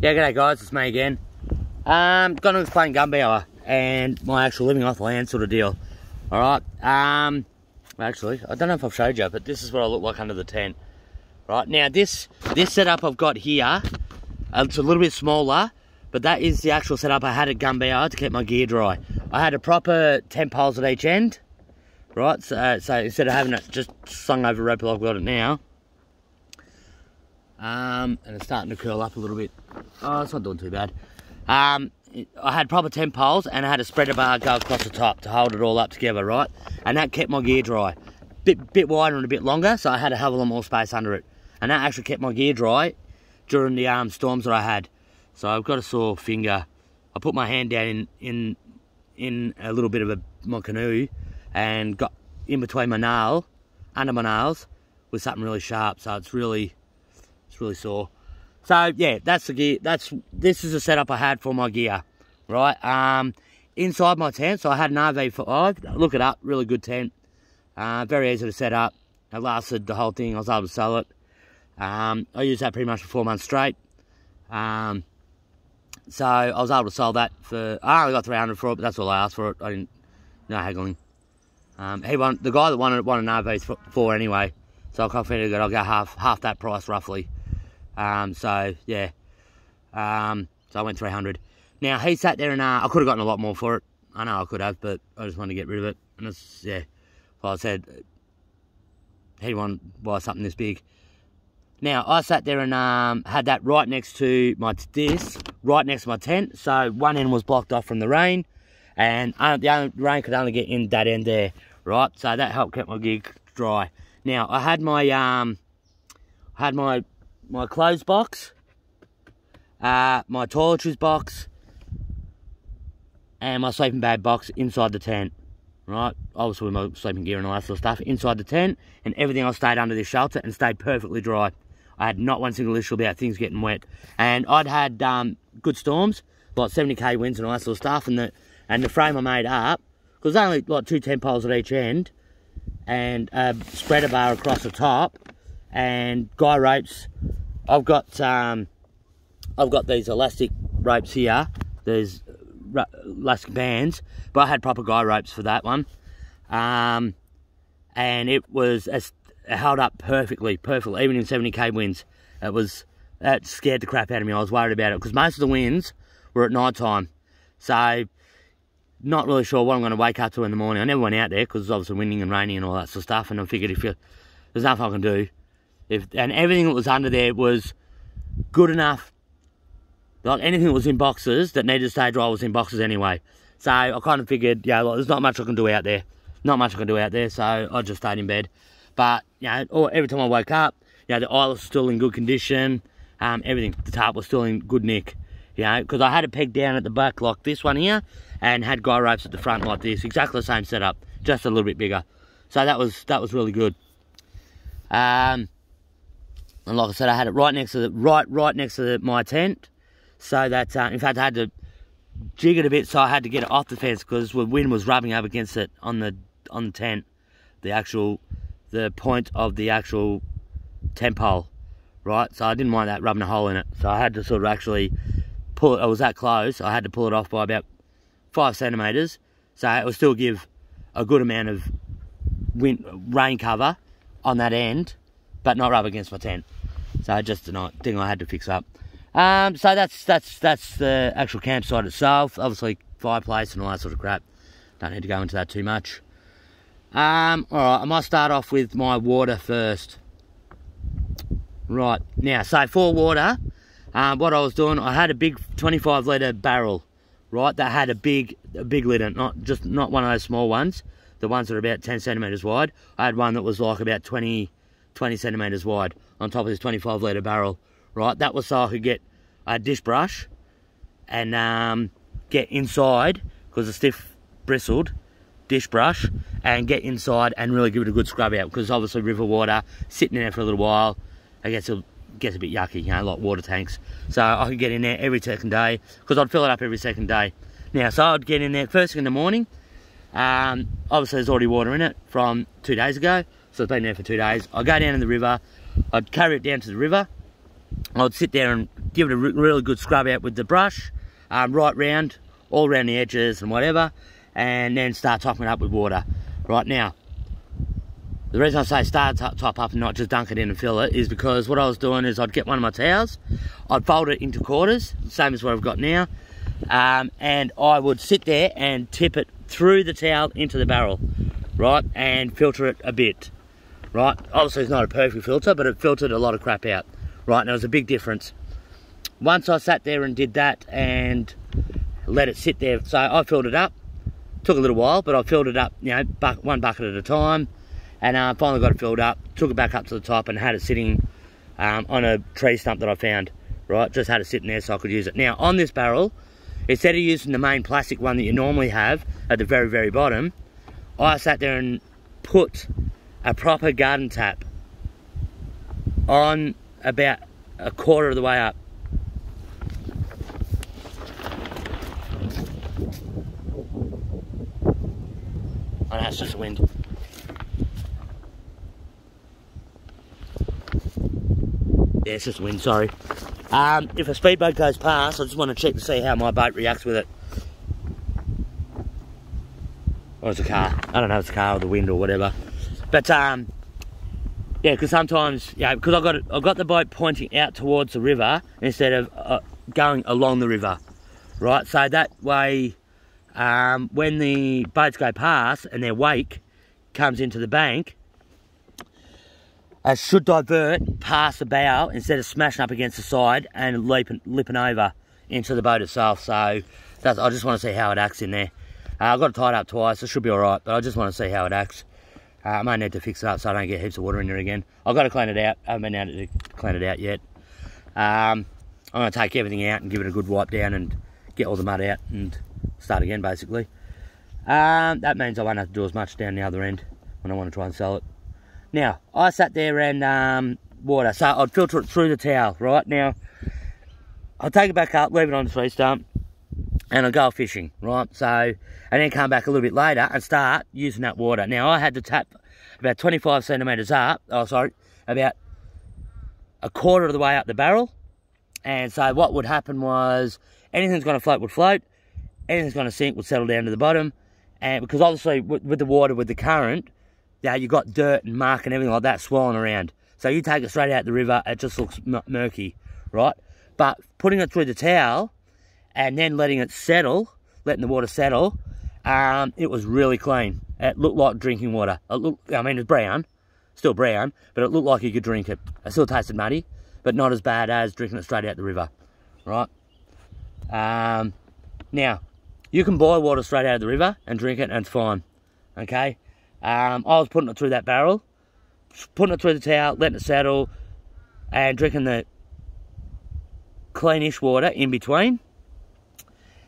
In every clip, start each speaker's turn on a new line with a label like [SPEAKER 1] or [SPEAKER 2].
[SPEAKER 1] Yeah, g'day guys, it's me again. Going to explain Gunbower and my actual living off the land sort of deal. Alright, actually, I don't know if I've showed you, but this is what I look like under the tent. Right, now this setup I've got here, it's a little bit smaller, but that is the actual setup I had at Gunbower to keep my gear dry. I had a proper 10 poles at each end, right, so instead of having it just slung over a rope like I've got it now, and it's starting to curl up a little bit. Oh, it's not doing too bad. I had proper 10 poles and I had a spreader bar go across the top to hold it all up together, right? And that kept my gear dry. Bit wider and a bit longer, so I had a hell of a lot more space under it. And that actually kept my gear dry during the storms that I had. So I've got a sore finger. I put my hand down in a little bit of my canoe and got in between my nail, under my nails, with something really sharp. So it's really sore. So yeah, that's the gear. This is the setup I had for my gear, right? Inside my tent, so I had an RV5. Look it up, really good tent. Very easy to set up. It lasted the whole thing. I was able to sell it. I used that pretty much for 4 months straight. So I was able to sell that for. I only got $300 for it, but that's all I asked for it. I didn't, no haggling. The guy that wanted an RV4 anyway. So I figured I'll go half that price roughly. So yeah, so I went 300. Now he sat there and I could have gotten a lot more for it. I know I could have, but I just wanted to get rid of it. And it's, yeah, like I said, he wanted to buy something this big. Now I sat there and had that right next to my tent. So one end was blocked off from the rain, and the rain could only get in that end there, right? So that helped keep my gear dry. Now I had my my clothes box, my toiletries box, and my sleeping bag box inside the tent, right? Obviously with my sleeping gear and all that sort of stuff inside the tent, and everything else stayed under this shelter and stayed perfectly dry. I had not one single issue about things getting wet, and I'd had good storms, like 70k winds and all that sort of stuff, and the frame I made up, because there's only like 2 10 poles at each end, and a spreader bar across the top, and guy ropes. I've got these elastic ropes here. There's elastic bands, but I had proper guy ropes for that one, and it held up perfectly, even in 70k winds. That scared the crap out of me. I was worried about it because most of the winds were at night time, so not really sure what I'm going to wake up to in the morning. I never went out there because it was obviously winding and raining and all that sort of stuff, and I figured there's nothing I can do. And everything that was under there was good enough. Like anything that was in boxes that needed to stay dry was in boxes anyway. So I kind of figured, yeah, like, there's not much I can do out there. So I just stayed in bed. But, you know, every time I woke up, you know, the eyelet was still in good condition. Everything, the tarp was still in good nick. You know, because I had it pegged down at the back like this one here, and had guy ropes at the front like this. Exactly the same setup, just a little bit bigger. So that was really good. And like I said, I had it right next to my tent, so that in fact I had to jig it a bit, so I had to get it off the fence because the wind was rubbing up against it on the tent, the point of the actual tent pole, right? So I didn't want that rubbing a hole in it, so I had to sort of actually pull it. I was that close, I had to pull it off by about 5 centimeters, so it will still give a good amount of rain cover on that end, but not rub against my tent. So just a thing I had to fix up. So that's the actual campsite itself. Obviously fireplace and all that sort of crap. Don't need to go into that too much. Alright, I might start off with my water first. Right, now, so for water, what I was doing, I had a big 25 litre barrel, right, that had a big lid in it, not one of those small ones, the ones that are about 10 centimetres wide. I had one that was like about 20 centimetres wide on top of this 25 litre barrel, right? That was so I could get a dish brush and get inside, because it's stiff bristled dish brush, and get inside and really give it a good scrub out, because obviously river water, sitting in there for a little while, it gets a bit yucky, you know, like water tanks. So I could get in there every second day, because I'd fill it up every second day. Now, so I'd get in there first thing in the morning. Obviously there's already water in it from 2 days ago, so it's been there for 2 days. I'd go down to the river, I'd carry it down to the river, I'd sit there and give it a really good scrub out with the brush, right round, all around the edges and whatever, and then start topping it up with water. Right now, the reason I say start top up and not just dunk it in and fill it is because what I was doing is I'd get one of my towels, I'd fold it into quarters, same as what I've got now, and I would sit there and tip it through the towel into the barrel, right, and filter it a bit, right. Obviously it's not a perfect filter, but it filtered a lot of crap out, right, and there was a big difference. Once I sat there and did that and let it sit there, so I filled it up, took a little while, but I filled it up, you know, one bucket at a time, and finally got it filled up, took it back up to the top and had it sitting on a tree stump that I found, right, just had it sitting there so I could use it. Now on this barrel, instead of using the main plastic one that you normally have at the very, very bottom, I sat there and put a proper garden tap on about a quarter of the way up. Oh, that's just the wind. Yeah, it's just the wind, sorry. If a speedboat goes past, I just want to check to see how my boat reacts with it. Or it's a car. I don't know if it's a car or the wind or whatever. But, yeah, because sometimes, yeah, because I've got the boat pointing out towards the river instead of going along the river, right? So that way, when the boats go past and their wake comes into the bank, should divert past the bow instead of smashing up against the side and lipping over into the boat itself. So I just want to see how it acts in there. I've got it tied up twice, it should be alright, but I just want to see how it acts. I might need to fix it up so I don't get heaps of water in there again. I've got to clean it out, I haven't been able to clean it out yet. I'm going to take everything out and give it a good wipe down and get all the mud out and start again basically. That means I won't have to do as much down the other end when I want to try and sell it. Now, I sat there and water, so I'd filter it through the towel, right? Now, I'd take it back up, leave it on the tree stump, and I'd go fishing, right? So, and then come back a little bit later and start using that water. Now, I had to tap about 25 centimetres up, about a quarter of the way up the barrel. And so what would happen was, anything's going to float would float, anything's going to sink would settle down to the bottom. And because obviously with the water, with the current, yeah, you've got dirt and muck and everything like that swirling around. So you take it straight out the river, it just looks murky, right? But putting it through the towel and then letting it settle, letting the water settle, it was really clean. It looked like drinking water. I mean, it was brown, still brown, but it looked like you could drink it. It still tasted muddy, but not as bad as drinking it straight out the river, right? Now, you can boil water straight out of the river and drink it and it's fine, okay? I was putting it through that barrel, putting it through the towel, letting it settle, and drinking the cleanish water in between.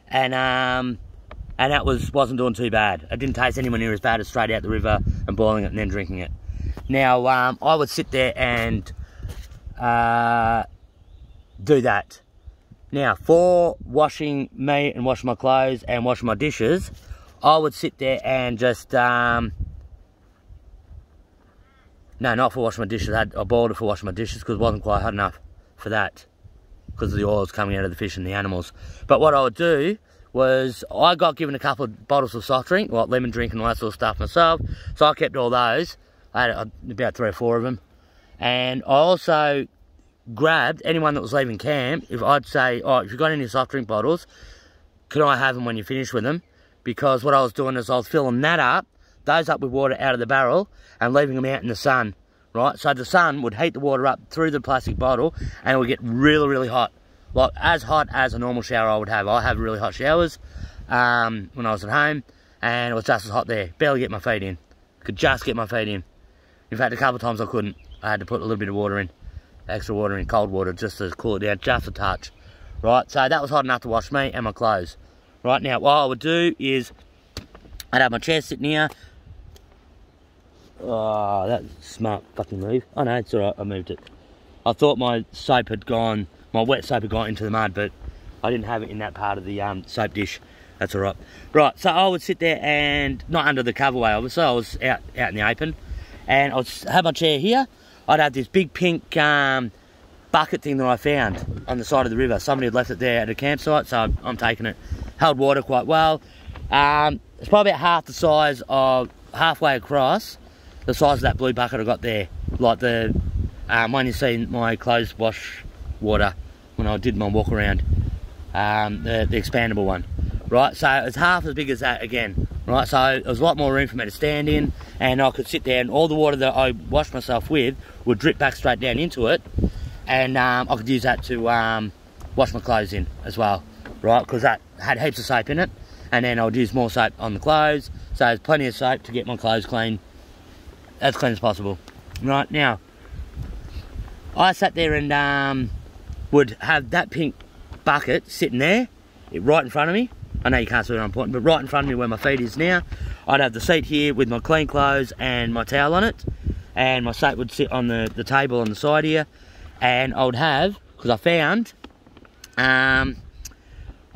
[SPEAKER 1] And that wasn't doing too bad. It didn't taste anywhere near as bad as straight out the river and boiling it and then drinking it. Now, I would sit there and do that. Now, for washing meat and washing my clothes and washing my dishes, I would sit there and just... No, not for washing my dishes. I boiled it for washing my dishes because it wasn't quite hot enough for that, because of the oils coming out of the fish and the animals. But what I would do was, I got given a couple of bottles of soft drink, like lemon drink and all that sort of stuff myself, so I kept all those. I had about 3 or 4 of them. And I also grabbed anyone that was leaving camp. If I'd say, oh, if you've got any soft drink bottles, can I have them when you finish with them? Because what I was doing is I was filling those up with water out of the barrel and leaving them out in the sun, right? So the sun would heat the water up through the plastic bottle and it would get really, really hot. Like as hot as a normal shower I would have. I have really hot showers when I was at home, and it was just as hot there. Barely get my feet in. Could just get my feet in. In fact, a couple of times I couldn't. I had to put a little bit of water in, extra water in, cold water, just to cool it down, just a touch. Right, so that was hot enough to wash me and my clothes. Right, now what I would do is, I'd have my chair sitting here. Oh, that's a smart fucking move. Oh no, it's alright, I moved it. I thought my soap had gone, my wet soap had gone into the mud, but I didn't have it in that part of the soap dish. That's alright. Right, so I would sit there and, not under the coverway obviously, I was out in the open, and I'd have my chair here. I'd have this big pink bucket thing that I found on the side of the river. Somebody had left it there at a campsite, so I'm taking it. Held water quite well. It's probably about half the size of, halfway across, the size of that blue bucket I got there. Like the one you see in my clothes wash water when I did my walk around. The expandable one. Right, so it's half as big as that again. Right, so there was a lot more room for me to stand in, and I could sit there, and all the water that I washed myself with would drip back straight down into it, and I could use that to wash my clothes in as well, right, because that had heaps of soap in it, and then I would use more soap on the clothes, so there's plenty of soap to get my clothes clean, as clean as possible. Right, now, I sat there and would have that pink bucket sitting there, right in front of me. I know you can't see what I'm pointing, but right in front of me where my feet is now, I'd have the seat here with my clean clothes and my towel on it, and my soap would sit on the table on the side here, and I would have, because I found, I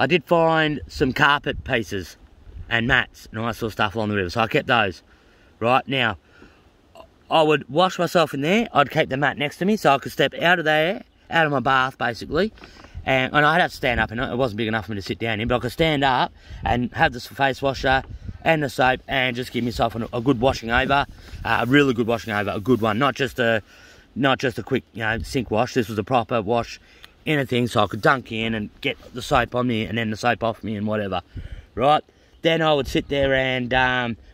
[SPEAKER 1] did find some carpet pieces and mats and all that sort of stuff along the river, so I kept those. Right, now, I would wash myself in there, I'd keep the mat next to me so I could step out of there, out of my bath basically, and I'd have to stand up in it. It wasn't big enough for me to sit down in, but I could stand up and have the face washer and the soap and just give myself a good washing over, a really good washing over, a good one, not just a quick, you know, sink wash. This was a proper wash in a thing, so I could dunk in and get the soap on me and then the soap off me and whatever, right? Then I would sit there and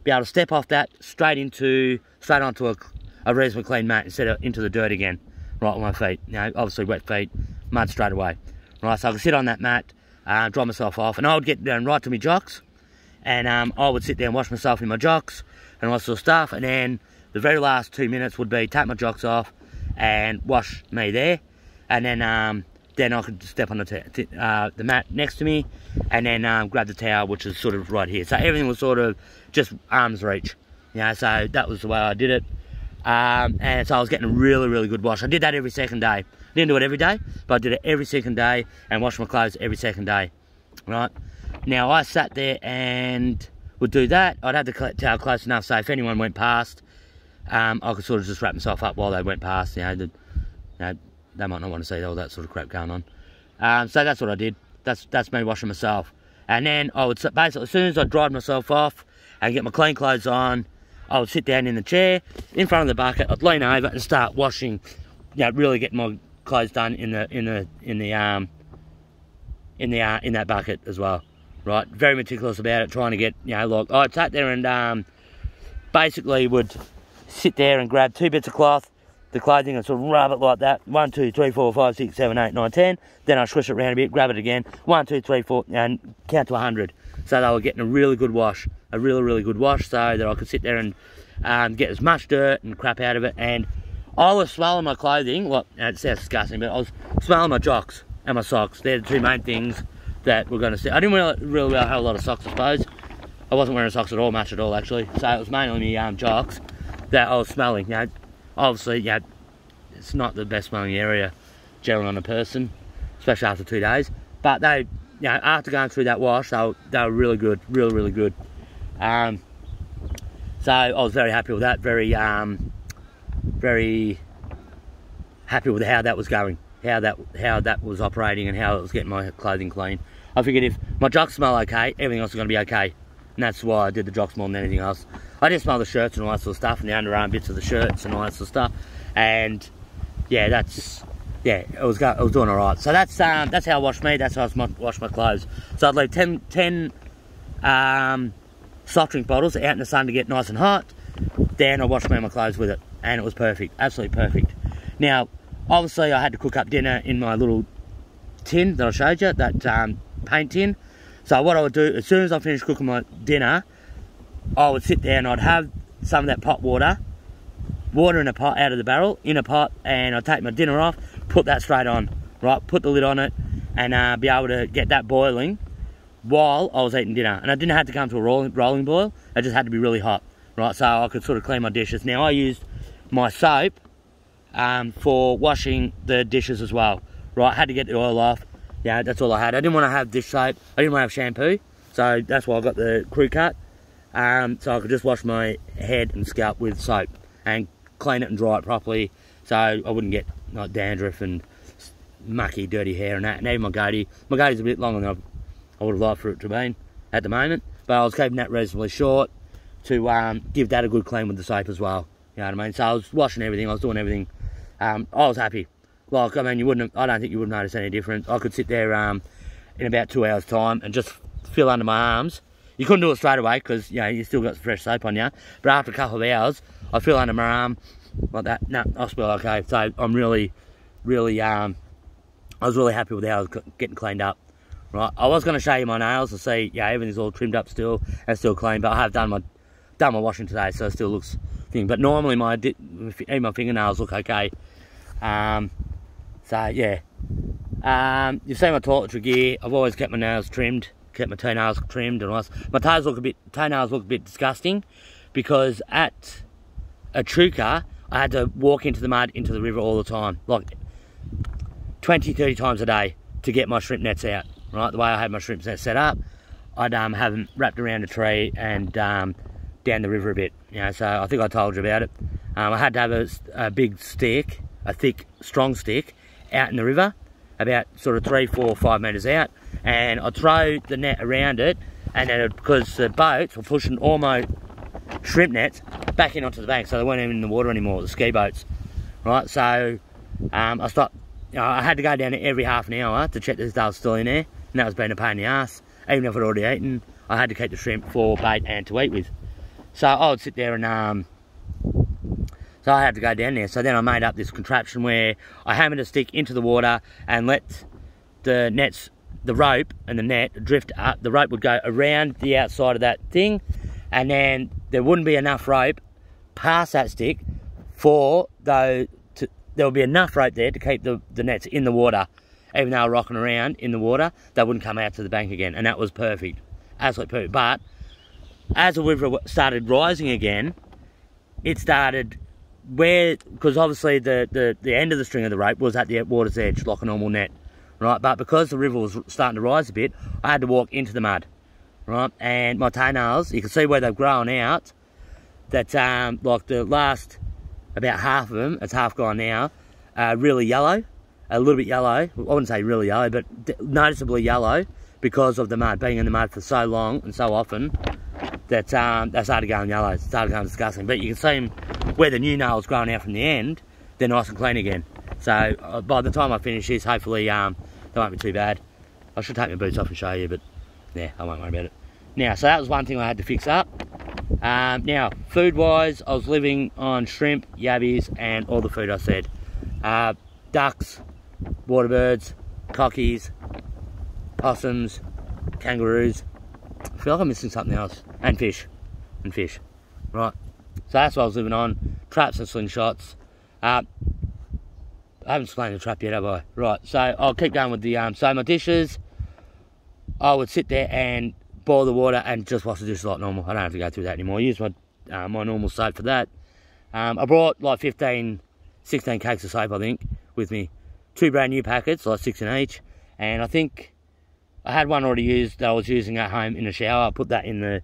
[SPEAKER 1] be able to step off that straight onto a reasonably clean mat instead of into the dirt again, right, with my feet. You know, obviously wet feet, mud straight away. Right, so I could sit on that mat, dry myself off, and I would get down right to my jocks, and I would sit there and wash myself in my jocks and all that sort of stuff, and then the very last 2 minutes would be take my jocks off and wash me there, and then I could step on the mat next to me, and then grab the towel, which is sort of right here. So everything was sort of just arm's reach, you know, so that was the way I did it. And so I was getting a really, really good wash. I did that every second day. I didn't do it every day, but I did it every second day and washed my clothes every second day, right? Now, I sat there and would do that. I'd have the towel close enough so if anyone went past, I could sort of just wrap myself up while they went past. You know, they might not want to see all that sort of crap going on. So that's what I did. That's me washing myself. And then I would basically, as soon as I dried myself off and get my clean clothes on, I would sit down in the chair in front of the bucket. I'd lean over and start washing. You know, really getting my clothes done in that bucket as well. Right, very meticulous about it, trying to get, you know, like I sat there and basically would sit there and grab 2 bits of cloth, the clothing, and sort of rub it like that. 1, 2, 3, 4, 5, 6, 7, 8, 9, 10. Then I swish it around a bit, grab it again. 1, 2, 3, 4, and count to 100. So they were getting a really good wash, a really, really good wash, so that I could sit there and get as much dirt and crap out of it. And I was smelling my clothing. Well, it sounds disgusting, but I was smelling my jocks and my socks. They're the two main things that we're going to see. I didn't really have a lot of socks, I suppose. I wasn't wearing socks at all, much at all, actually. So it was mainly my jocks that I was smelling. You know, obviously, you know, it's not the best smelling area generally on a person, especially after 2 days. But they, you know, after going through that wash, they were really good, really, really good. So I was very happy with that. Very happy with how that was going, how that was operating, and how it was getting my clothing clean. I figured if my jocks smell okay, everything else is going to be okay. And that's why I did the jocks more than anything else. I did smell the shirts and all that sort of stuff, and the underarm bits of the shirts and all that sort of stuff. And yeah, it was doing all right. So that's how I wash me. That's how I wash my clothes. So I'd leave 10 soft drink bottles out in the sun to get nice and hot. Then I washed my clothes with it, and it was perfect, absolutely perfect. Now, obviously, I had to cook up dinner in my little tin that I showed you, that paint tin. So what I would do, as soon as I finished cooking my dinner, I would sit there and I'd have some of that pot water in a pot out of the barrel, in a pot, and I'd take my dinner off, put that straight on, right, put the lid on it, and be able to get that boiling while I was eating dinner. And I didn't have to come to a rolling boil, it just had to be really hot, right, so I could sort of clean my dishes. Now, I used my soap for washing the dishes as well, right, I had to get the oil off. Yeah, that's all I had. I didn't want to have dish soap, I didn't want to have shampoo, so that's why I got the crew cut, so I could just wash my head and scalp with soap and clean it and dry it properly, so I wouldn't get like dandruff and mucky, dirty hair and that. And even my goatee's a bit longer than I would have liked for it to be at the moment. But I was keeping that reasonably short to give that a good clean with the soap as well. You know what I mean? So I was washing everything, I was doing everything. I was happy. Like, I mean, I don't think you would notice any difference. I could sit there in about 2 hours' time and just feel under my arms. You couldn't do it straight away because, you know, you still got some fresh soap on you. But after a couple of hours, I feel under my arm like that. No, I feel okay. So I'm really, I was really happy with how I was getting cleaned up. Right, I was going to show you my nails to see, yeah, everything's all trimmed up still and still clean. But I have done my washing today, so it still looks thing. But normally even my fingernails look okay. So yeah, you've seen my toiletry gear. I've always kept my nails trimmed, kept my toenails trimmed and all. My toenails look a bit disgusting because at Echuca I had to walk into the mud, into the river all the time, like 20-30 times a day to get my shrimp nets out. Right, the way I had my shrimp nets set up, I'd have them wrapped around a tree and down the river a bit. You know, so I think I told you about it. I had to have a big stick, a thick, strong stick, out in the river, about sort of 3, 4, 5 metres out, and I'd throw the net around it, and then because the boats were pushing all my shrimp nets back in onto the bank, so they weren't even in the water anymore, the ski boats. Right, so I stopped. You know, I had to go down there every half an hour to check that they were still in there, and that was being a pain in the ass. Even if I'd already eaten, I had to keep the shrimp for bait and to eat with. So I would sit there and so I had to go down there. So then I made up this contraption where I hammered a stick into the water and let the rope and the net drift up. The rope would go around the outside of that thing, and then there wouldn't be enough rope past that stick for there would be enough rope there to keep the nets in the water. Even though they were rocking around in the water, they wouldn't come out to the bank again, and that was perfect, absolutely perfect. But as the river started rising again, it started because obviously the end of the string of the rope was at the water's edge, like a normal net, right? But because the river was starting to rise a bit, I had to walk into the mud, right? And my toenails, you can see where they've grown out. That's like the last, about half of them, it's half gone now, really yellow, a little bit yellow. I wouldn't say really yellow, but noticeably yellow because of the mud, being in the mud for so long and so often that they started going yellow, started going disgusting. But you can see them where the new nails growing out from the end, they're nice and clean again. So by the time I finish this, hopefully they won't be too bad. I should take my boots off and show you, but yeah, I won't worry about it. Now, so that was one thing I had to fix up. Now, food-wise, I was living on shrimp, yabbies, and all the food I said. Ducks, waterbirds, cockies, possums, kangaroos. I feel like I'm missing something else. And fish. Right. So that's what I was living on. Traps and slingshots. I haven't explained the trap yet, have I? Right, so I'll keep going with the, so my dishes, I would sit there and boil the water and just wash the dishes like normal. I don't have to go through that anymore. I use my normal soap for that. I brought like 15, 16 cakes of soap, I think, with me. 2 brand new packets, like 6 in each. And I think I had one already used that I was using at home in the shower. I put that in the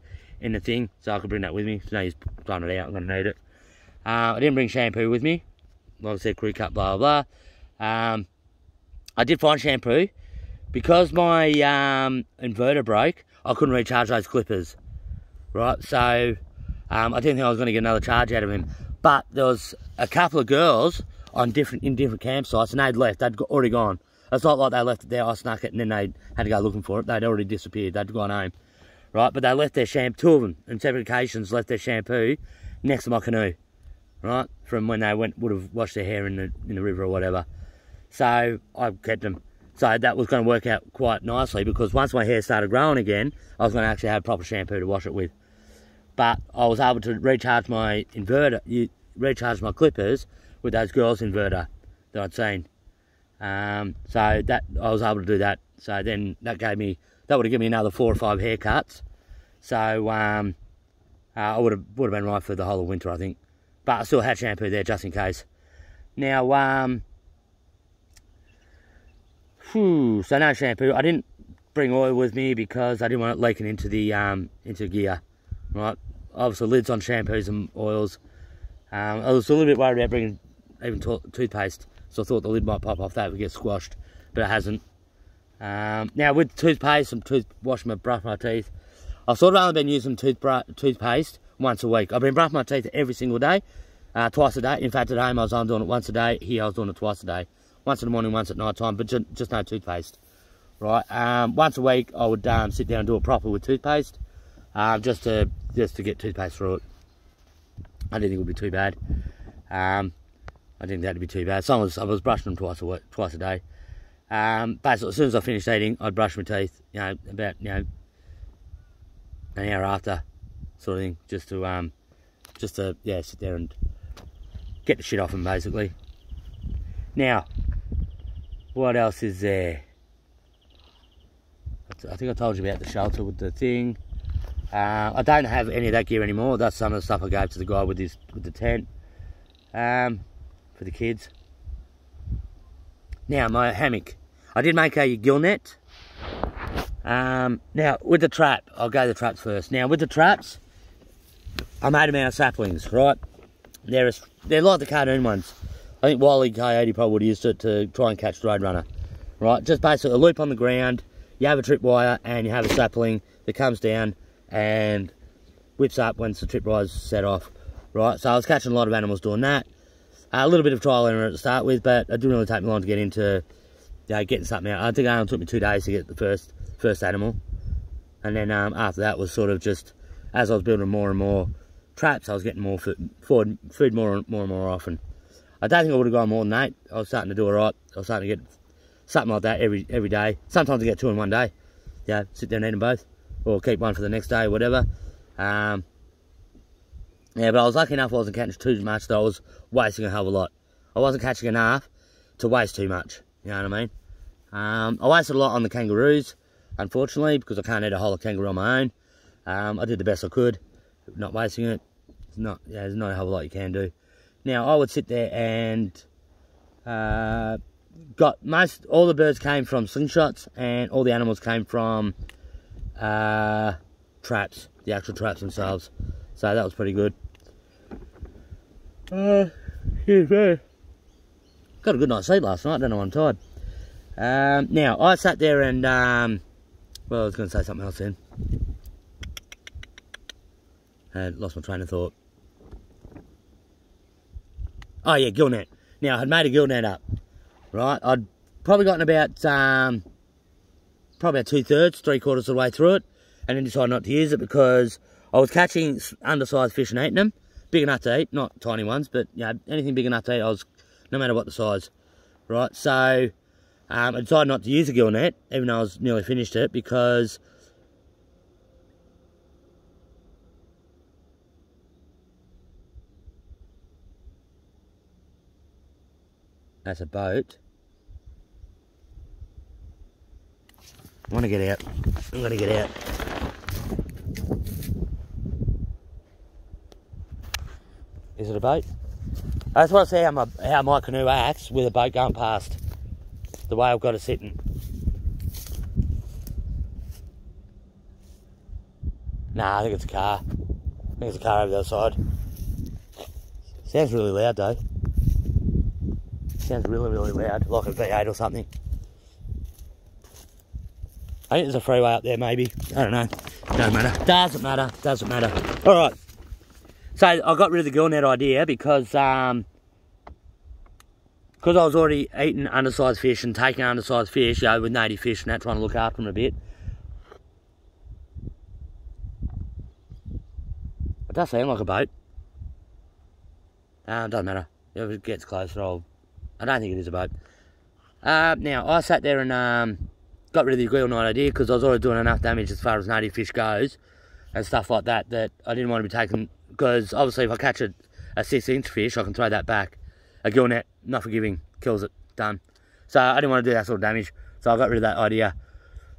[SPEAKER 1] thing so I could bring that with me. So now he's throwing it out, I'm going to need it. I didn't bring shampoo with me. Like I said, crew cut, blah, blah, blah. I did find shampoo. Because my inverter broke, I couldn't recharge those clippers. Right, so I didn't think I was going to get another charge out of him. But there was a couple of girls in different campsites, and they'd left. They'd already gone. It's not like they left it there, I snuck it, and then they had to go looking for it. They'd already disappeared. They'd gone home. Right, but they left their shampoo, 2 of them, on separate occasions, left their shampoo next to my canoe. Right, from when they would have washed their hair in the river or whatever. So I kept them. So that was going to work out quite nicely, because once my hair started growing again, I was going to actually have proper shampoo to wash it with. But I was able to recharge my inverter, recharge my clippers with those girls' inverter that I'd seen. So that I was able to do that. So then that would have given me another 4 or 5 haircuts. So I would have been right for the whole of winter, I think. But I still had shampoo there just in case. Now, so no shampoo. I didn't bring oil with me because I didn't want it leaking into the into gear. Right. Obviously, lids on shampoos and oils. I was a little bit worried about bringing even toothpaste, so I thought the lid might pop off. That would get squashed. but it hasn't. Now with toothpaste, brush my teeth. I've sort of only been using toothpaste once a week. I've been brushing my teeth every single day, twice a day. In fact, at home I was only doing it once a day. Here I was doing it twice a day. Once in the morning, once at night time, but just no toothpaste. Right, once a week I would sit down and do it properly with toothpaste, just to get toothpaste through it. I didn't think it would be too bad. I didn't think that would be too bad. So I was brushing them twice a day. Basically, as soon as I finished eating, I'd brush my teeth. About an hour after, sort of thing, just to sit there and get the shit off them, basically. Now, what else is there? I think I told you about the shelter with the thing. I don't have any of that gear anymore. That's some of the stuff I gave to the guy with the tent for the kids. Now my hammock. I did make a gill net. Now with the trap, I'll go to the traps first. Now with the traps, I made them out of saplings, right? They're like the cartoon ones. I think Wile E. Coyote probably would have used it to try and catch the Roadrunner, right? Just basically a loop on the ground. You have a tripwire and you have a sapling that comes down and whips up once the tripwire's set off, right? So I was catching a lot of animals doing that. A little bit of trial and error to start with, but it didn't really take me long to get into getting something out. I think it only took me 2 days to get the first animal. And then after that was sort of just, as I was building more and more traps, I was getting more food more and more often. I don't think I would have gone more than 8. I was starting to do alright. I was starting to get something like that every day. Sometimes I get 2 in one day. Yeah, sit down and eat them both. Or keep one for the next day, whatever. Yeah, but I was lucky enough I wasn't catching too much, that I was wasting a hell of a lot. I wasn't catching enough to waste too much, you know what I mean? I wasted a lot on the kangaroos, unfortunately, because I can't eat a whole kangaroo on my own. I did the best I could, not wasting it. There's not a hell of a lot you can do. Now, I would sit there and all the birds came from slingshots, and all the animals came from traps, the actual traps themselves. So that was pretty good. Excuse me. Got a good night's sleep last night, don't know why I'm tired. Now, I sat there and, well, I was going to say something else then. Lost my train of thought. Oh yeah, gill net. Now, I had made a gill net up, right? I'd probably gotten about, probably about 2/3, 3/4 of the way through it, and then decided not to use it because I was catching undersized fish and eating them. Big enough to eat, not tiny ones, but anything big enough to eat, no matter what the size, right? So, I decided not to use the gill net, even though I was nearly finished it, because that's a boat. I want to get out. I'm going to get out. Is it a boat? I just want to see how my canoe acts with a boat going past. The way I've got it sitting. Nah, I think it's a car. I think it's a car over the other side. Sounds really loud though. Sounds really, really loud, like a V8 or something. I think there's a freeway up there maybe. I don't know. Doesn't matter. Doesn't matter. Alright. So I got rid of the gill net idea because I was already eating undersized fish and taking undersized fish, with native fish and that, trying to look after them a bit. It does sound like a boat. It doesn't matter. If it gets closer, I don't think it is a boat. Now, I sat there and got rid of the gill net idea because I was already doing enough damage as far as native fish goes and stuff like that, that I didn't want to be taking, because obviously if I catch a 6-inch fish, I can throw that back. A gill net, not forgiving, kills it, done. So I didn't want to do that sort of damage, so I got rid of that idea.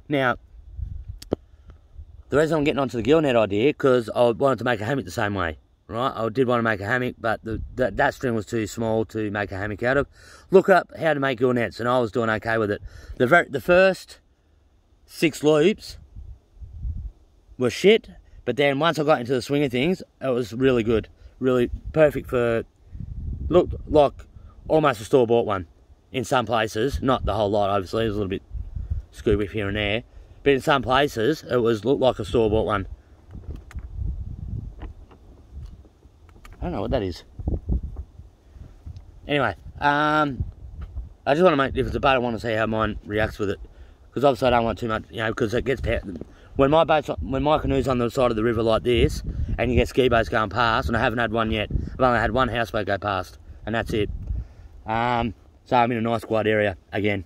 [SPEAKER 1] Now, the reason I'm getting onto the gill net idea, because I wanted to make a hammock the same way, right? I did want to make a hammock, but that string was too small to make a hammock out of. Look up how to make gill nets, and I was doing okay with it. The first 6 loops were shit, but then once I got into the swing of things, it was really good. Really perfect for, looked like almost a store-bought one. in some places, not the whole lot, obviously, there's a little bit scuba here and there, but in some places, it looked like a store-bought one. I don't know what that is. Anyway, I just want to make, if it's a boat, I want to see how mine reacts with it. Because obviously I don't want too much, you know, because it gets, when my canoe's on the side of the river like this, and you get ski boats going past, and I haven't had one yet. I've only had one houseboat go past, and that's it. So I'm in a nice quiet area again.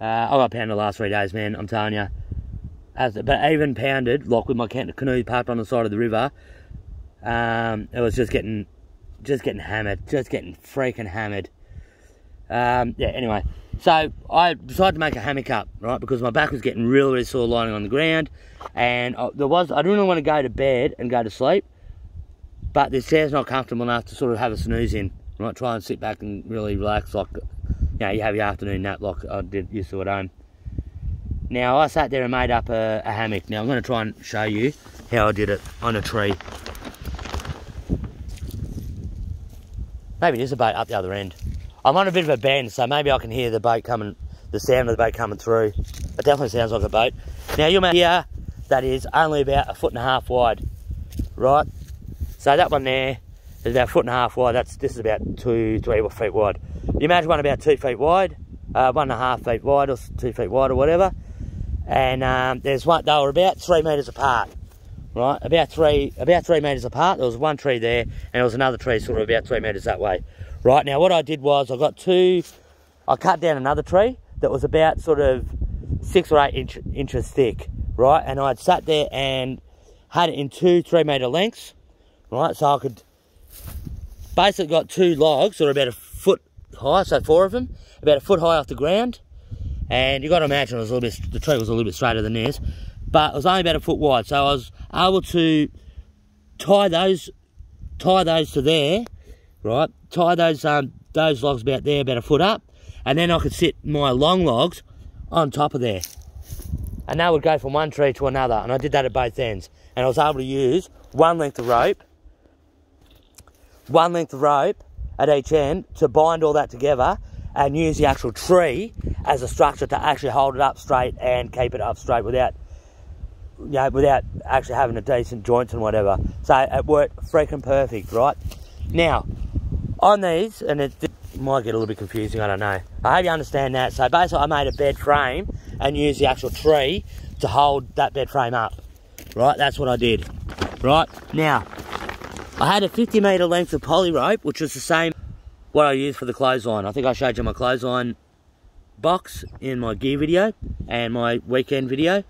[SPEAKER 1] I got pounded the last 3 days, man, I'm telling you. But even pounded, like with my canoe parked on the side of the river, it was just getting hammered, just getting freaking hammered. Yeah, anyway, so I decided to make a hammock up, right, because my back was getting really, really sore lying on the ground, and I didn't really want to go to bed and go to sleep, but this chair's not comfortable enough to sort of have a snooze in, right, try and sit back and really relax, like, you know, you have your afternoon nap like I used to at home. Now, I sat there and made up a hammock. Now, I'm going to try and show you how I did it on a tree. Maybe there's a boat up the other end. I'm on a bit of a bend, so maybe I can hear the boat coming, the sound of the boat coming through. It definitely sounds like a boat. Now you'll hear that is only about 1.5 feet wide, right? So that one there is about 1.5 feet wide. This is about 2-3 feet wide. You imagine one about 2 feet wide, 1.5 feet wide, or 2 feet wide, or whatever. And there's one. They were about 3 metres apart, right? About three metres apart. There was one tree there, and there was another tree sort of about 3 metres that way. Right, now what I did was I cut down another tree that was about sort of 6 or 8 inches thick, right? And I'd sat there and had it in 2-3 metre lengths, right? So I could basically got 2 logs that are about 1 foot high, so 4 of them, about 1 foot high off the ground. And you got to imagine it was the tree was a little bit straighter than this, but it was only about 1 foot wide. So I was able to tie those to there, right? Tie those logs about there, about 1 foot up, and then I could sit my long logs on top of there, and they would go from one tree to another. And I did that at both ends, and I was able to use one length of rope at each end to bind all that together, and use the actual tree as a structure to actually hold it up straight and keep it up straight without actually having a decent joints and whatever. So it worked freaking perfect, right? Now, on these, and it might get a little bit confusing, I don't know. I hope you understand that. So basically I made a bed frame and used the actual tree to hold that bed frame up, right? That's what I did, right? Now, I had a 50 metre length of poly rope, which was the same what I used for the clothesline. I think I showed you my clothesline box in my gear video and my weekend video,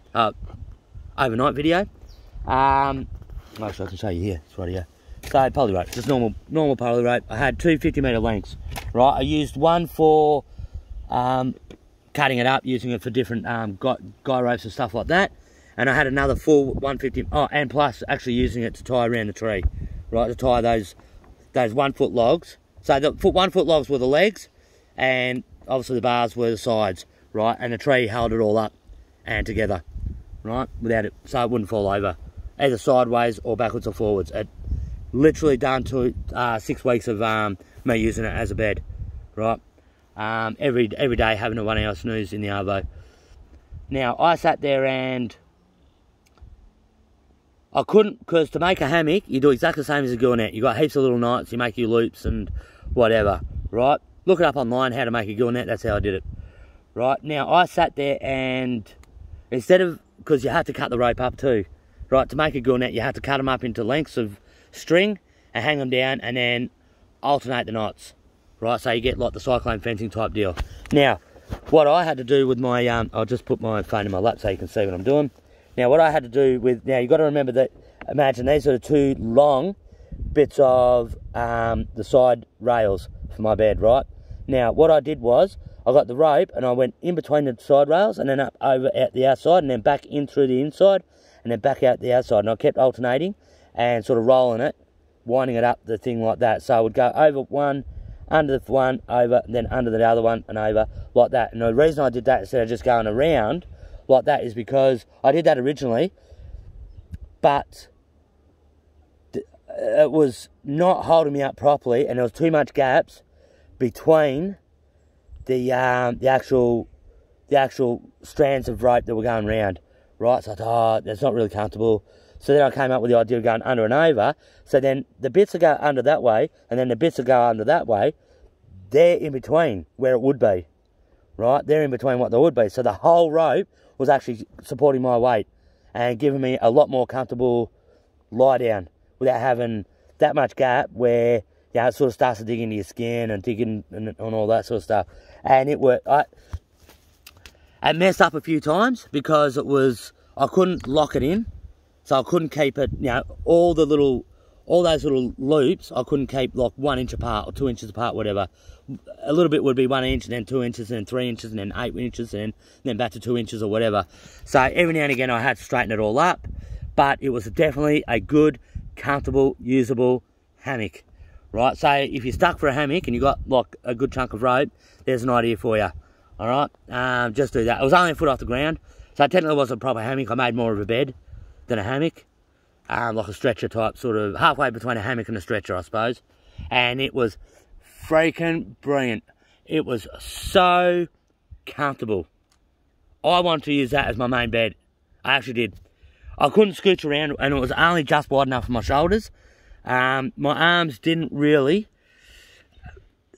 [SPEAKER 1] overnight video. Actually, I can show you here, it's right here. So poly rope, just normal poly rope. I had 2 50 metre lengths, right? I used one for cutting it up, using it for different guy ropes and stuff like that. And I had another full 150, and plus actually using it to tie around the tree, right? To tie those 1 foot logs. So the 1 foot logs were the legs, and obviously the bars were the sides, right? And the tree held it all up and together, right? Without it, so it wouldn't fall over, either sideways or backwards or forwards. It literally done to 6 weeks of me using it as a bed, right? Every day having a 1 hour snooze in the arvo. Now I sat there and I couldn't, because to make a hammock you do exactly the same as a gillnet. You got heaps of little knots, you make your loops and whatever, right? Look it up online how to make a gillnet. That's how I did it, right? Now I sat there and instead of, because you had to cut the rope up too, right? To make a gillnet you had to cut them up into lengths of string and hang them down and then alternate the knots, right? So you get like the cyclone fencing type deal. Now what I had to do with my I'll just put my phone in my lap so you can see what I'm doing. Now what I had to do with, now you got to remember that, imagine these are the 2 long bits of the side rails for my bed, right? Now what I did was I got the rope and I went in between the side rails and then up over out the outside and then back in through the inside and then back out the outside, and I kept alternating and sort of rolling it, winding it up the thing like that. So I would go over one, under the one, over, and then under the other one and over like that. And the reason I did that instead of just going around like that is because I did that originally, but it was not holding me up properly and there was too much gaps between the actual strands of rope that were going round, right? So I thought, oh, that's not really comfortable. So then I came up with the idea of going under and over. So then the bits that go under that way, and then the bits that go under that way, they're in between where it would be, right? They're in between what they would be. So the whole rope was actually supporting my weight and giving me a lot more comfortable lie down without having that much gap where, you know, it sort of starts to dig into your skin and digging and all that sort of stuff. And it worked. I messed up a few times because I couldn't lock it in. So I couldn't keep it, you know, all those little loops, I couldn't keep like 1 inch apart or 2 inches apart, whatever. A little bit would be 1 inch, and then 2 inches, and then 3 inches, and then 8 inches, and then back to 2 inches or whatever. So every now and again I had to straighten it all up, but it was definitely a good, comfortable, usable hammock, right? So if you're stuck for a hammock and you got like a good chunk of rope, there's an idea for you, all right? Just do that. It was only a foot off the ground, so it technically wasn't a proper hammock. I made more of a bed than a hammock, like a stretcher type, sort of halfway between a hammock and a stretcher, I suppose. And it was freaking brilliant. It was so comfortable. I wanted to use that as my main bed. I actually did. I couldn't scooch around, and it was only just wide enough for my shoulders. My arms didn't really.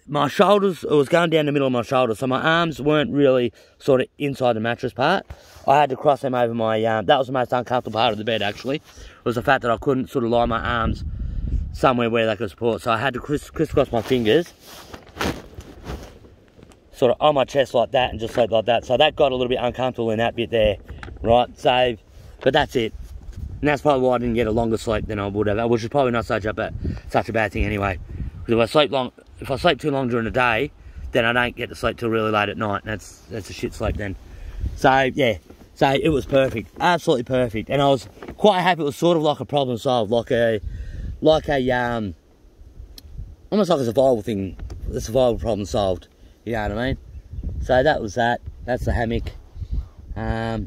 [SPEAKER 1] My shoulders, it was going down the middle of my shoulders, so my arms weren't really sort of inside the mattress part. I had to cross them over my, that was the most uncomfortable part of the bed actually, was the fact that I couldn't sort of lie my arms somewhere where they could support. So I had to crisscross my fingers, sort of on my chest like that, and just sleep like that. So that got a little bit uncomfortable in that bit there, right? So, but that's it. And that's probably why I didn't get a longer sleep than I would have, which is probably not such a bad thing anyway. Because if I sleep too long during the day, then I don't get to sleep till really late at night, and that's a shit sleep then. So yeah, so it was perfect, absolutely perfect, and I was quite happy. It was sort of like a problem solved, like a almost like a survival thing, the survival problem solved. You know what I mean? So that was that. That's the hammock. I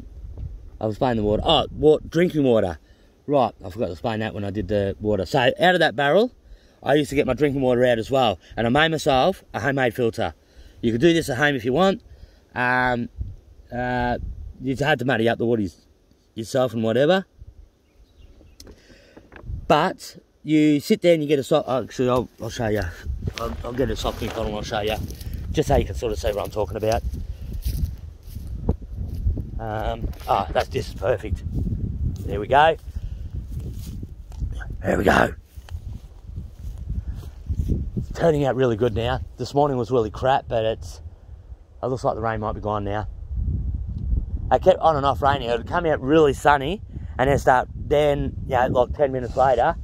[SPEAKER 1] was explaining the water. Oh, drinking water. Right, I forgot to explain that when I did the water. So out of that barrel, I used to get my drinking water out as well, and I made myself a homemade filter. You could do this at home if you want. You had to muddy up the water yourself and whatever. But you sit there and you get a soft. Actually, I'll show you. I'll get a soft drink bottle and I'll show you, just so you can sort of see what I'm talking about. This is perfect. There we go. There we go. Turning out really good now. This morning was really crap, but it looks like the rain might be gone now. It kept on and off raining. It would come out really sunny, and then like 10 minutes later,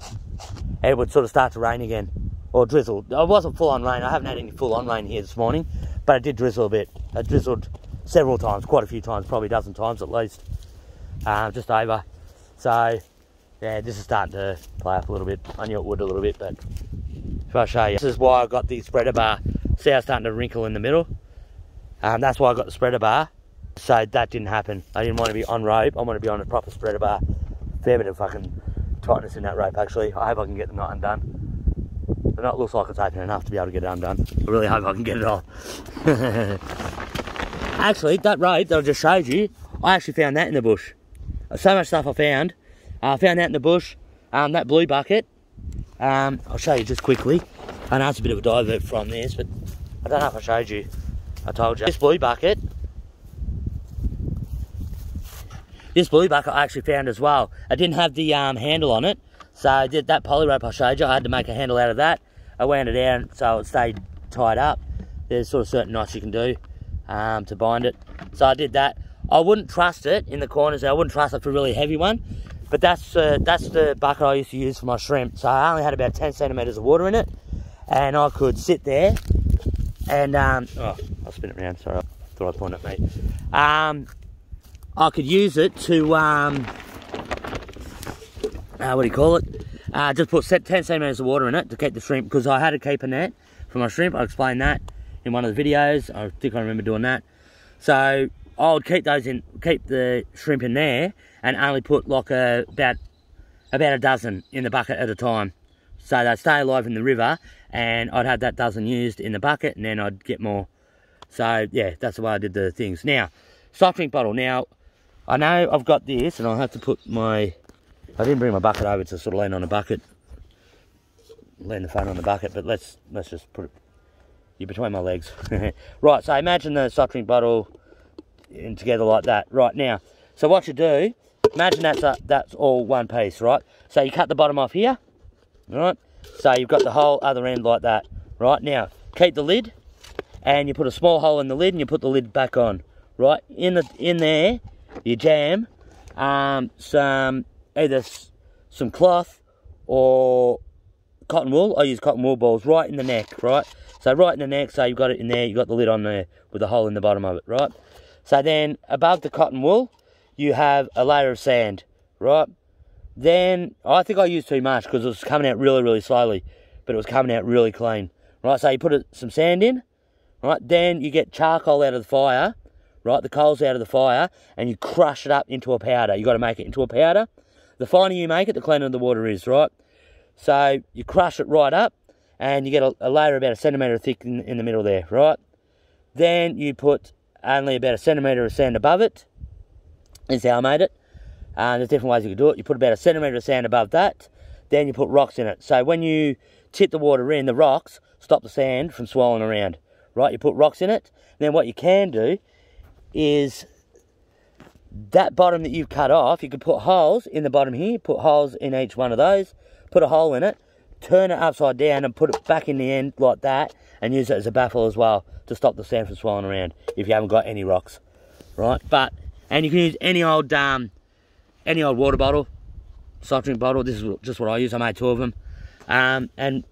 [SPEAKER 1] it would sort of start to rain again, or drizzle. It wasn't full on rain. I haven't had any full on rain here this morning, but it did drizzle a bit. It drizzled several times, quite a few times, probably a dozen times at least, just over. So yeah, this is starting to play up a little bit. I knew it would a little bit, but if I show you, this is why I got the spreader bar. See how it's starting to wrinkle in the middle? That's why I got the spreader bar. So that didn't happen. I didn't want to be on rope. I want to be on a proper spreader bar. Fair bit of fucking tightness in that rope actually. I hope I can get the knot undone. The knot looks like it's open enough to be able to get it undone. I really hope I can get it off. Actually, that rope that I just showed you, I actually found that in the bush. So much stuff I found. I found that in the bush. That blue bucket. I'll show you just quickly. I know it's a bit of a divert from this, but I don't know if I showed you. I told you. This blue bucket I actually found as well. I didn't have the handle on it, so I did that poly rope I showed you. I had to make a handle out of that. I wound it down so it stayed tied up. There's sort of certain knots you can do to bind it. So I did that. I wouldn't trust it in the corners. I wouldn't trust it for a really heavy one. But that's the bucket I used to use for my shrimp. So I only had about 10 centimetres of water in it, and I could sit there and I'll spin it around. Sorry, I thought I'd point at me. I could use it to what do you call it? Just put 10 centimetres of water in it to keep the shrimp, because I had to keep a net for my shrimp. I explained that in one of the videos. I think I remember doing that. So I would keep the shrimp in there, and only put like about a dozen in the bucket at a time. So they'd stay alive in the river, and I'd have that dozen used in the bucket, and then I'd get more So, yeah, that's the way I did the things. Now, soft drink bottle. Now, I know I've got this, and I'll have to put my... I didn't bring my bucket over to sort of lean on the bucket. Lean the phone on the bucket, but let's just put it between my legs. Right, so imagine the soft drink bottle in together like that. Right, now, so what you do, imagine that's all one piece, right? So you cut the bottom off here, right? So you've got the whole other end like that. Right, now, keep the lid, and you put a small hole in the lid, and you put the lid back on. Right, in there, you jam either some cloth or cotton wool. I use cotton wool balls right in the neck, right? So right in the neck, so you've got it in there, you've got the lid on there with a hole in the bottom of it, right? So then above the cotton wool, you have a layer of sand, right? Then, I think I used too much because it was coming out really, really slowly, but it was coming out really clean, right? So you put some sand in, right? Then you get charcoal out of the fire, right? The coals out of the fire, and you crush it up into a powder. You've got to make it into a powder. The finer you make it, the cleaner the water is, right? So you crush it right up, and you get a layer about 1 centimetre thick in the middle there, right? Then you put only about 1 centimetre of sand above it. That's how I made it. There's different ways you can do it. You put about 1 centimetre of sand above that. Then you put rocks in it. So when you tip the water in, the rocks stop the sand from swirling around, right? You put rocks in it. And then what you can do is that bottom that you've cut off, you could put holes in the bottom here, put holes in each one of those, put a hole in it, turn it upside down and put it back in the end like that, and use it as a baffle as well to stop the sand from swirling around if you haven't got any rocks, right? And you can use any old water bottle, soft drink bottle. This is just what I use. I made 2 of them, and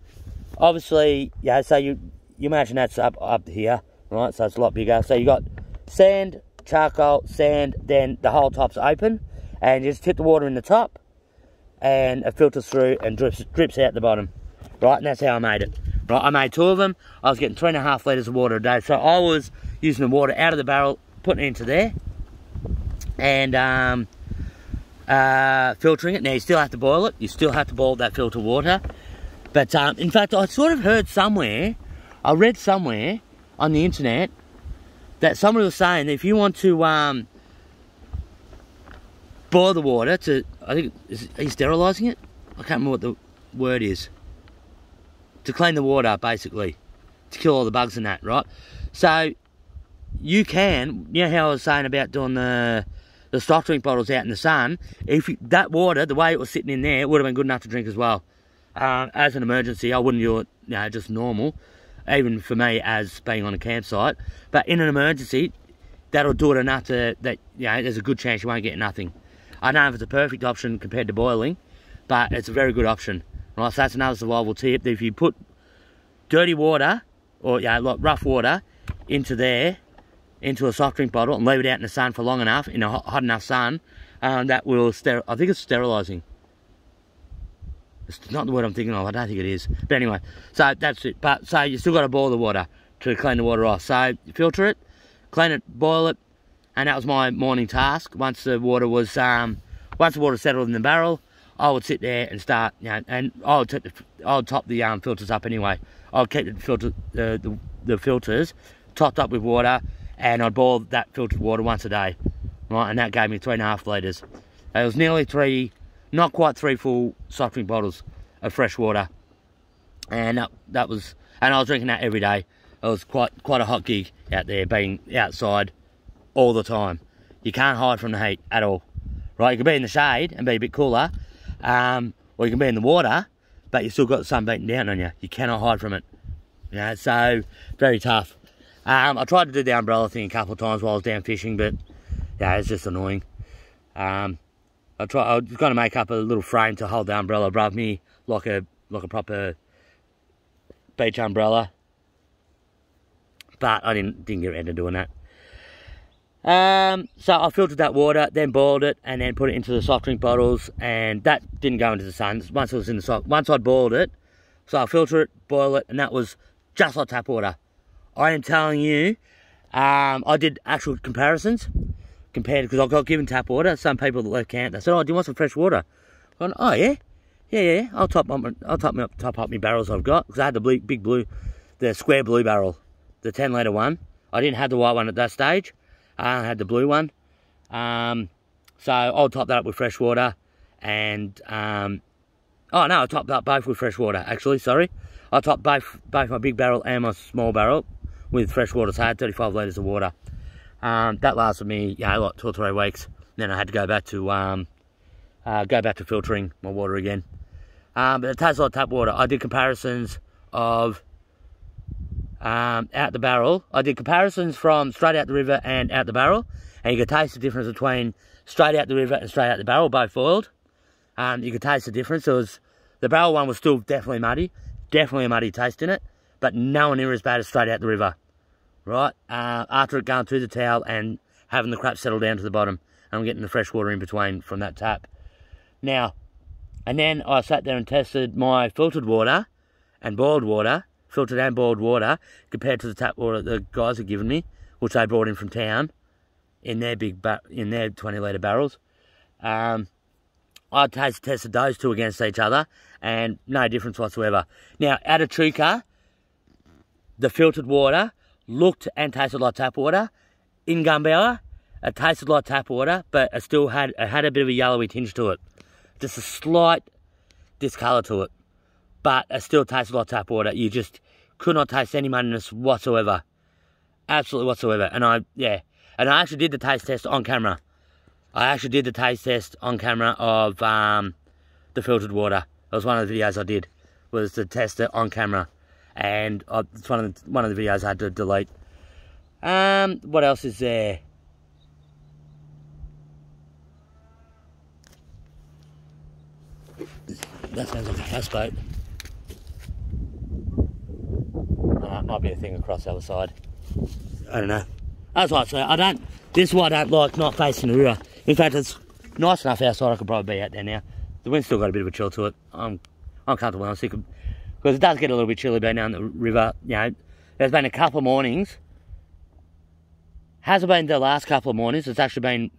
[SPEAKER 1] obviously, yeah. So you imagine that's up here, right? So it's a lot bigger. So you got sand, charcoal, sand, then the whole top's open, and you just tip the water in the top, and it filters through and drips out the bottom, right? And that's how I made it, right? I made 2 of them. I was getting 3.5 litres of water a day, so I was using the water out of the barrel, putting it into there, and filtering it. Now you still have to boil it. You still have to boil that filter water, but in fact, I sort of heard somewhere, I read somewhere on the internet that somebody was saying that if you want to boil the water to, I think, are you sterilising it? I can't remember what the word is. To clean the water, basically. To kill all the bugs and that, right? So, you can, you know how I was saying about doing the soft drink bottles out in the sun, that water, the way it was sitting in there, it would have been good enough to drink as well. As an emergency, I wouldn't do it, just normal, even for me as being on a campsite. But in an emergency, that'll do it enough that there's a good chance you won't get nothing. I don't know if it's a perfect option compared to boiling, but it's a very good option. Right, so that's another survival tip. If you put dirty water, or like rough water, into a soft drink bottle and leave it out in the sun for long enough, in a hot enough sun, that will, I think it's sterilising. It's not the word I'm thinking of, I don't think it is. But anyway, so that's it. But so you still got to boil the water to clean the water off. So you filter it, clean it, boil it, and that was my morning task. Once the water was, settled in the barrel, I would sit there and start, and I would top the filters up anyway. I would keep the filters topped up with water, and I'd boil that filtered water once a day, right? And that gave me 3.5 litres. It was nearly not quite 3 full soft drink bottles of fresh water, and that was, and I was drinking that every day. It was quite a hot gig out there, being outside all the time. You can't hide from the heat at all, right? You can be in the shade and be a bit cooler, or you can be in the water, but you still got the sun beating down on you. You cannot hide from it. So very tough. I tried to do the umbrella thing a couple of times while I was down fishing, but it's just annoying. I was going to make up a little frame to hold the umbrella above me, like a proper beach umbrella, but I didn't get around to doing that. So I filtered that water, then boiled it, and then put it into the soft drink bottles, and that didn't go into the sun. Once it was in the once I'd boiled it, so I filter it, boil it, and that was just like tap water. I am telling you, I did actual comparisons, because I got given tap water. Some people that left camp, they said, "Oh, do you want some fresh water?" I went, "Oh yeah. I'll top up my barrels I've got," because I had the big blue, the square blue barrel, the 10 litre one. I didn't have the white one at that stage. I had the blue one. So I'll top that up with fresh water. And, oh no, I topped up both with fresh water, actually, sorry. I topped both my big barrel and my small barrel with fresh water, so I had 35 litres of water. That lasted me, like 2 or 3 weeks. Then I had to go back to filtering my water again. But it tastes like tap water. I did comparisons of out the barrel. I did comparisons from straight out the river and out the barrel, and you could taste the difference between straight out the river and straight out the barrel, both boiled. You could taste the difference. The barrel one was still definitely muddy, definitely a muddy taste in it, but nowhere near as bad as straight out the river, right? After it going through the towel and having the crap settle down to the bottom, and I'm getting the fresh water in between from that tap. Now, and then I sat there and tested my filtered water and boiled water, filtered and boiled water, compared to the tap water the guys had given me, which they brought in from town in their 20-litre barrels. I tested those two against each other, and no difference whatsoever. Now, at Echuca, the filtered water looked and tasted like tap water. In Gunbower, it tasted like tap water, but it still had a bit of a yellowy tinge to it. Just a slight discolour to it. But it still tasted like tap water. You just could not taste any muddiness whatsoever. Absolutely whatsoever. And I actually did the taste test on camera. I actually did the taste test on camera of the filtered water. It was one of the videos I did, was to test it on camera. And it's one of the videos I had to delete. What else is there? That sounds like a houseboat. It might be a thing across the other side. I don't know. That's what I say. This is why I don't like not facing the river. In fact, it's nice enough outside. I could probably be out there now. The wind's still got a bit of a chill to it. I'm comfortable. I'm sick of, because it does get a little bit chilly being down the river. You know, there's been a couple of mornings. Hasn't been the last couple of mornings. It's actually been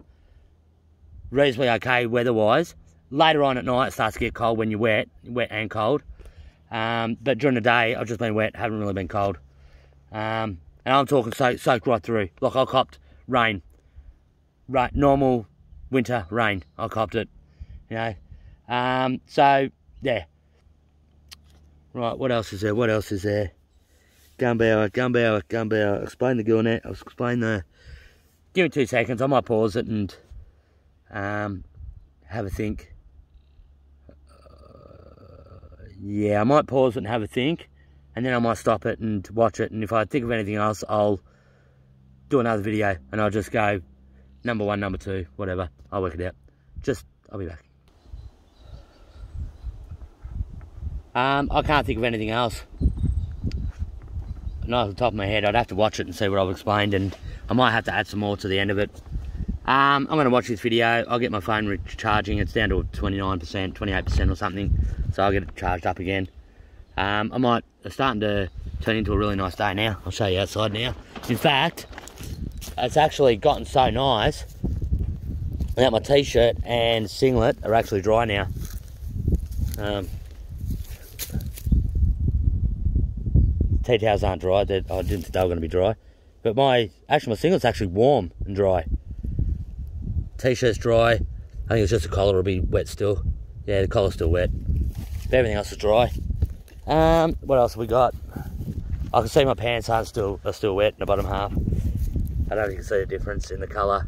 [SPEAKER 1] reasonably okay weather-wise. Later on at night, it starts to get cold when you're wet and cold. But during the day, I've just been wet, haven't really been cold. And I'm talking soaked right through. Like, I copped rain. Right, normal winter rain. I copped it, you know. So, yeah. Right, what else is there? What else is there? Gunbower. Explain the gill net. I'll explain the... Give me 2 seconds. I might pause it and have a think. Yeah, I might pause it and have a think, and then I might stop it and watch it, and if I think of anything else, I'll do another video, and I'll just go number 1, number 2, whatever. I'll work it out. I'll be back. I can't think of anything else. Not off the top of my head. I'd have to watch it and see what I've explained, and I might have to add some more to the end of it. I'm going to watch this video. I'll get my phone recharging. It's down to 29%, 28% or something. So I'll get it charged up again. It's starting to turn into a really nice day now. I'll show you outside now. In fact, it's actually gotten so nice that my t-shirt and singlet are actually dry now. Tea towels aren't dry. I didn't think they were going to be dry. But my singlet's actually warm and dry. T-shirt's dry. I think it's just the collar will be wet still. Yeah, the collar's still wet. But everything else is dry. What else have we got? I can see my pants are still wet in the bottom half. I don't know if you can see the difference in the colour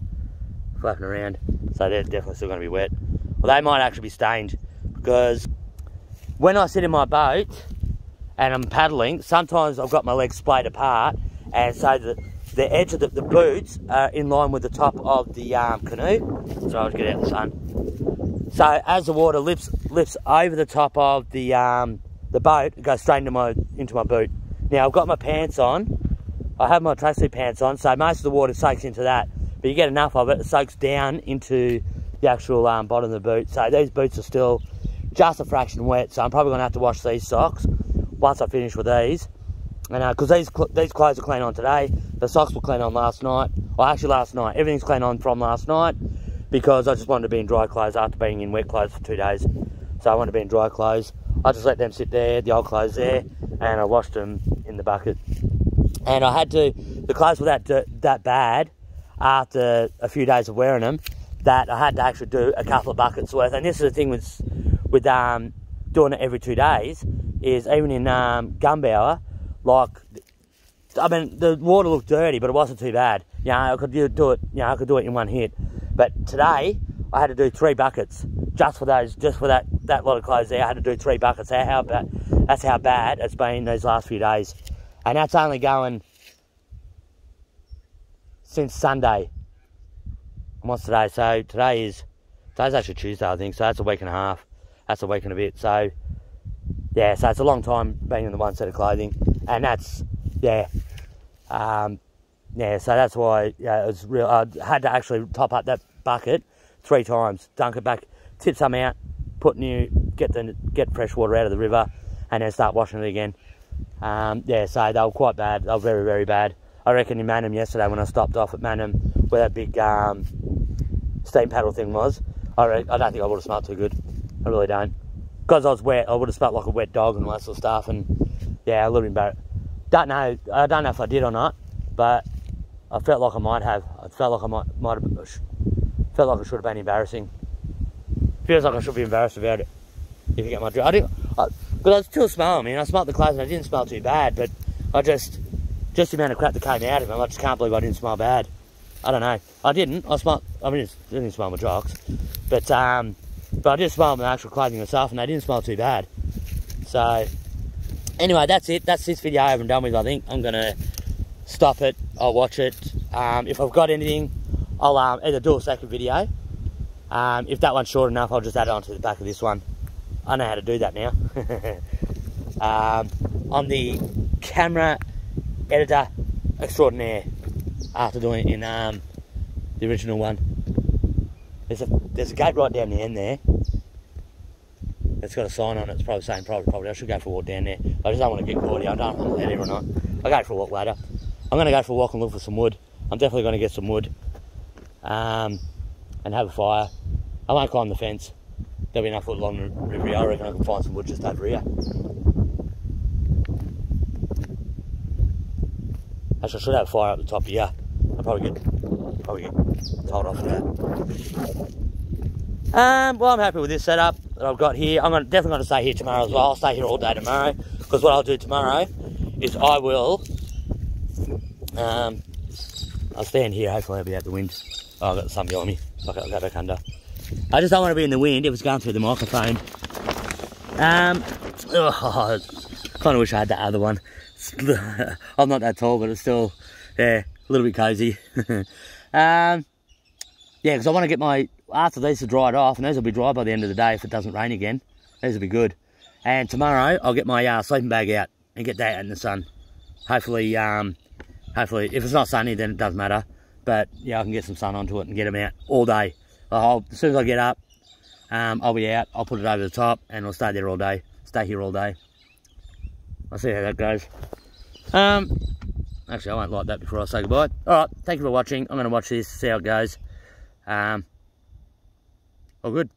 [SPEAKER 1] flapping around. So they're definitely still going to be wet. Well, they might actually be stained, because when I sit in my boat and I'm paddling, sometimes I've got my legs splayed apart, and so the edge of the boots are in line with the top of the canoe. So I'll just get out in the sun. So as the water lifts over the top of the boat, it goes straight into my boot. Now I've got my pants on. I have my tracksuit pants on, so most of the water soaks into that. But you get enough of it, it soaks down into the actual bottom of the boot. So these boots are still just a fraction wet. So I'm probably going to have to wash these socks once I finish with these. And because these clothes are clean on today, the socks were clean on last night. Well, actually last night. Everything's clean on from last night, because I just wanted to be in dry clothes after being in wet clothes for 2 days. So I wanted to be in dry clothes. I just let them sit there, the old clothes there, and I washed them in the bucket. And I had to, the clothes were that bad after a few days of wearing them that I had to actually do a couple of buckets worth. And this is the thing with doing it every 2 days, is even in Gunbower, like, I mean, the water looked dirty, but it wasn't too bad. You know, I could do it. You know, I could do it in one hit. But today, I had to do 3 buckets just for that lot of clothes there. I had to do 3 buckets. That's how bad it's been these last few days, and that's only going since Sunday. And what's today? So today's actually Tuesday, I think. So that's a week and a half. That's a week and a bit. So yeah, so it's a long time being in the one set of clothing, and that's yeah. Yeah, so that's why it was real. I had to actually top up that bucket 3 times, dunk it back, tip some out, get fresh water out of the river, and then start washing it again. Yeah, so they were quite bad. They were very, very bad. I reckon in Manham yesterday when I stopped off at Manham where that big steam paddle thing was, I don't think I would have smelled too good. I really don't. Because I was wet, I would have smelled like a wet dog and all that sort of stuff. And yeah, a little bit embarrassed. I don't know if I did or not, but I felt like I might have. I felt like I might have. Felt like it should have been embarrassing. Feels like I should be embarrassed about it. If you get my drift, but I still smell. I mean, I smelled the clothes and I didn't smell too bad. But I just the amount of crap that came out of them, I just can't believe I didn't smell bad. I don't know. I didn't. I didn't smell my jocks, but I did smell my actual clothing myself, and they didn't smell too bad. So anyway, that's it. That's this video over and done with. I think I'm gonna stop it. I'll watch it. If I've got anything, I'll either do a second video. If that one's short enough, I'll just add it onto the back of this one. I know how to do that now. I'm the camera editor extraordinaire after doing it in the original one. There's a gate right down the end there. It's got a sign on it. It's probably saying private property. I should go for a walk down there. I just don't want to get caught here. I don't know if I'm allowed here or not. I'll go for a walk later. I'm going to go for a walk and look for some wood. I'm definitely going to get some wood. And have a fire. I won't climb the fence. There'll be enough wood along the river here. I reckon I can find some wood just over here. Actually, I should have a fire up the top here. I'll probably get told off for that. Well, I'm happy with this setup that I've got here. I'm definitely going to stay here tomorrow as well. I'll stay here all day tomorrow, because what I'll do tomorrow is I will I'll stand here. Hopefully I'll be out the wind. Oh, I've got the sun behind me. I'll go back under. I just don't want to be in the wind if it's going through the microphone. I kind of wish I had that other one. I'm not that tall, but it's still, yeah, a little bit cozy. Yeah, because I want to get after these are dried off, and these will be dry by the end of the day if it doesn't rain again. These will be good. And tomorrow, I'll get my sleeping bag out and get that out in the sun. Hopefully, if it's not sunny, then it doesn't matter. But yeah, I can get some sun onto it and get them out all day. As soon as I get up, I'll be out. I'll put it over the top, and I'll stay there all day. Stay here all day. I'll see how that goes. Actually, I won't light that before I say goodbye. All right, thank you for watching. I'm going to watch this, see how it goes. All good.